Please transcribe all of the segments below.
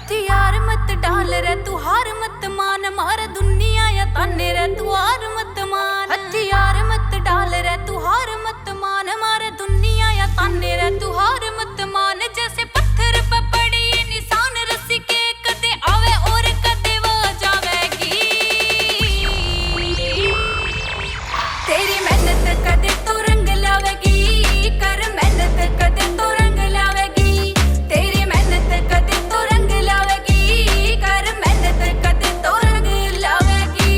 हथियार मत डाल रे तू, हार मत मान, मार दुनिया या ताने रे तू, हार मत मान। हथियार मत डाल रे तू, हार मत मान, मार दुनिया या ताने रे तू, हार मत मान। जैसे पत्थर पे पड़ी निशान, रस्सी के कदे आवे और कदे वो जावेगी। तेरी मेहनत कदे तो रंग लावेगी, कर मेहनत कदे तो रंग लावेगी। तेरी मेहनत कदे तो रंग लावेगी, कर मेहनत कदे तो रंग लावेगी।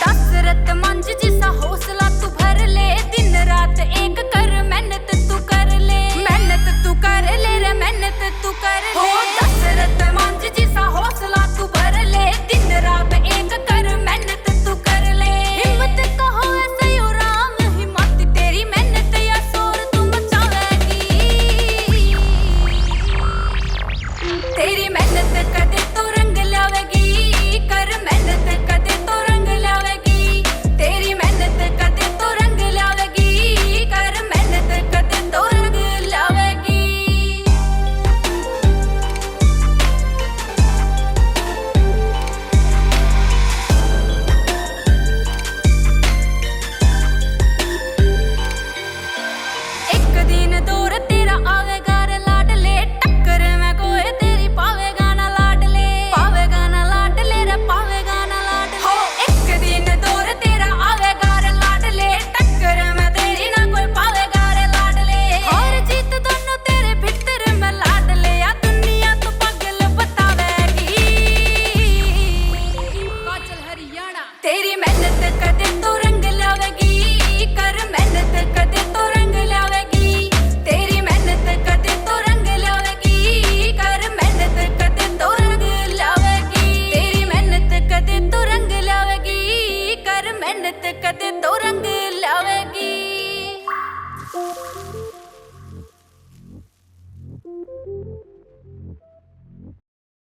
दशरथ मंझ जिसा हौसला तू भर ले, दिन रात एक कर मेहनत तू कर ले, मेहनत तू कर ले रे, मेहनत तू कर ले। दशरथ मंझ जिसा हौसला तू भर ले, दिन रात एक कर मेहनत तू कर ले। हिम्मत कहो ऐसे यो राम, हिम्मत तेरी मेहनत या शोर तू मचावेगी। तेरी मेहनत कदे तो रंग लावेगी, कर मेहनत कदे तो रंग लावेगी। तेरी मेहनत कदे तो रंग लावेगी, कर मेहनत कदे तो रंग लावेगी। एक दिन दौर तेरा आवेगा रे लाडले, टक्कर में कोई तेरी पावेगा ना लाडले, पावेगा ना लाडले रे, पावेगा ना लाडले। एक दिन दौर तेरा आवेगा रे लाडले, टक्कर में तेरी ना कोई पावेगा रे लाडले। हार जीत दोनों तेरे भीतर में लाडले, या दुनिया तो पागल बतावेगी। हिमाचल हरियाणा तेरी मेहनत कदे तो रंग लावेगी, कर मेहनत कदे तो रंग लावेगी। तेरी मेहनत कदे तो रंग लावेगी, कर मेहनत कदे तो रंग लावेगी। तेरी मेहनत कदे तो रंग लावेगी, कर मेहनत कदे तो रंग लावेगी।